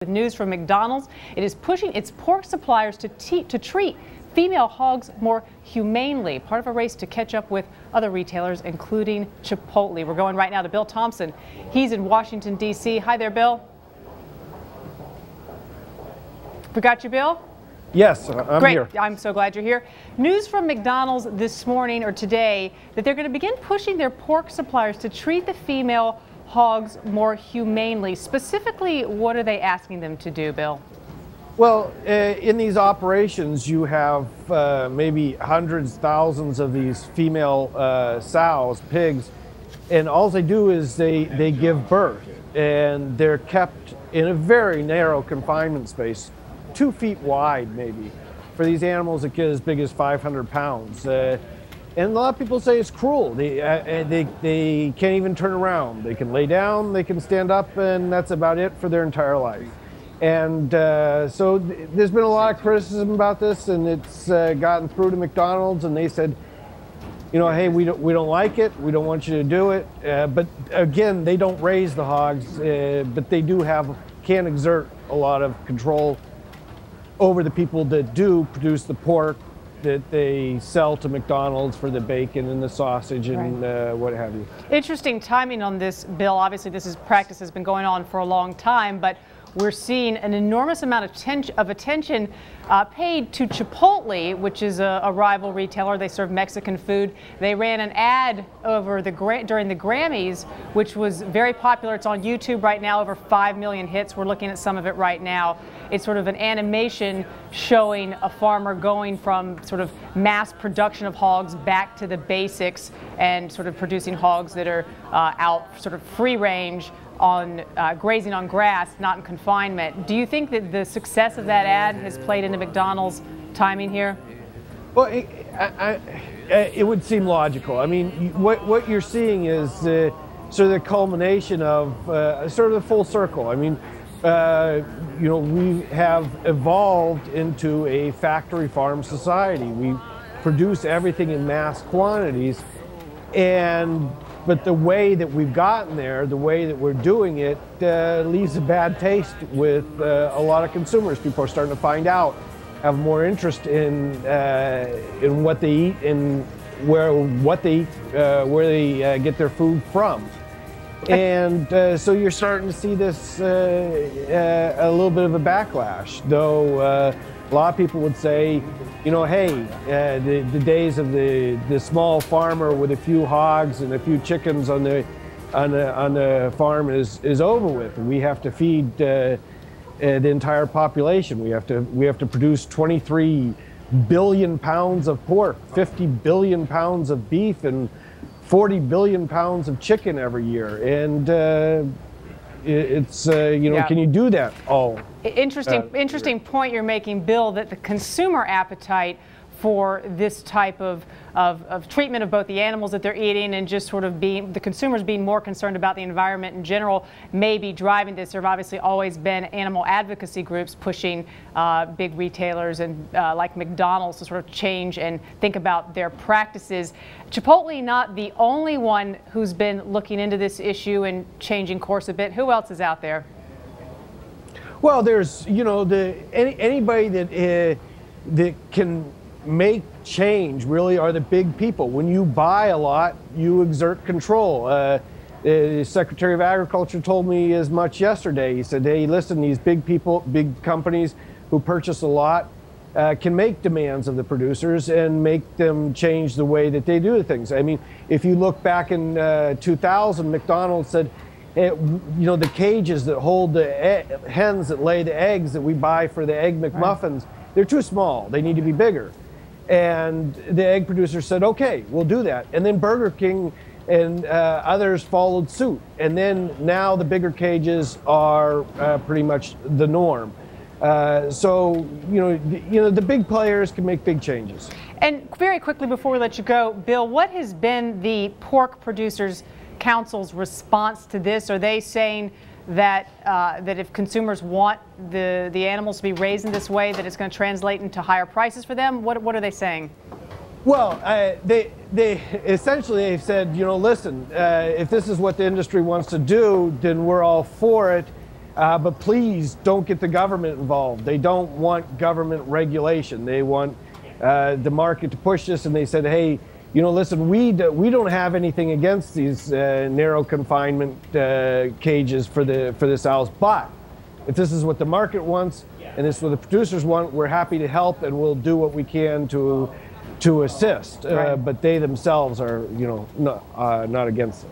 With news from McDonald's, it is pushing its pork suppliers to treat female hogs more humanely, part of a race to catch up with other retailers, including Chipotle. We're going right now to Bill Tomson. He's in Washington, D.C. Hi there, Bill. We got you, Bill? Yes, I'm Great. here. I'm so glad you're here. News from McDonald's this morning or today that they're going to begin pushing their pork suppliers to treat the female hogs more humanely. Specifically, what are they asking them to do, Bill? Well, in these operations, you have maybe hundreds, thousands of these female sows, pigs, and all they do is they give birth, and they're kept in a very narrow confinement space, 2 feet wide maybe, for these animals that get as big as 500 pounds. And a lot of people say it's cruel. They can't even turn around. They can lay down, they can stand up, and that's about it for their entire life. And so there's been a lot of criticism about this, and it's gotten through to McDonald's, and they said, you know, hey, we don't like it. We don't want you to do it. But again, they don't raise the hogs, but they can exert a lot of control over the people that do produce the pork that they sell to McDonald's for the bacon and the sausage and what have you. Interesting timing on this, Bill. Obviously, practice has been going on for a long time, but we're seeing an enormous amount of attention paid to Chipotle, which is a rival retailer. They serve Mexican food. They ran an ad during the Grammys, which was very popular. It's on YouTube right now, over 5 million hits. We're looking at some of it right now. It's sort of an animation showing a farmer going from sort of mass production of hogs back to the basics and sort of producing hogs that are out sort of free range on grazing on grass, not in confinement. Do you think that the success of that ad has played into McDonald's timing here? Well, it would seem logical. I mean, what you're seeing is sort of the culmination of sort of the full circle. I mean, you know, we have evolved into a factory farm society. We produce everything in mass quantities, but the way that we've gotten there, the way that we're doing it, leaves a bad taste with a lot of consumers. People are starting to find out, have more interest in what they eat and where they get their food from. And so you're starting to see this a little bit of a backlash, though a lot of people would say, you know, hey, the days of the small farmer with a few hogs and a few chickens on the farm is over with. We have to feed the entire population. We have to produce 23 billion pounds of pork, 50 billion pounds of beef, and 40 billion pounds of chicken every year. And it's you know, can you do that all? Interesting point you're making, Bill, that the consumer appetite for this type of treatment of both the animals that they're eating and just sort of the consumers being more concerned about the environment in general may be driving this. There have obviously always been animal advocacy groups pushing big retailers and like McDonald's to sort of change and think about their practices. Chipotle not the only one who's been looking into this issue and changing course a bit. Who else is out there? Well, there's, you know, anybody that can make change really are the big people. When you buy a lot, you exert control. The Secretary of Agriculture told me as much yesterday. He said, hey, listen, these big people, big companies who purchase a lot can make demands of the producers and make them change the way that they do things. I mean, if you look back in 2000, McDonald's said, you know, the cages that hold the hens that lay the eggs that we buy for the Egg McMuffins, they're too small. They need to be bigger. And the egg producer said, okay, we'll do that. And then Burger King and others followed suit. And then now the bigger cages are pretty much the norm. So, you know, the big players can make big changes. And very quickly before we let you go, Bill, what has been the Pork Producers Council's response to this? Are they saying that that if consumers want the animals to be raised in this way, that it's going to translate into higher prices for them? What are they saying? Well, they essentially they've said, you know, listen, if this is what the industry wants to do, then we're all for it. But please don't get the government involved. They don't want government regulation. They want the market to push this. And they said, hey, you know, listen, we don't have anything against these narrow confinement cages for the sows, but if this is what the market wants and this is what the producers want, we're happy to help and we'll do what we can to assist. Right. But they themselves are, you know, not against this.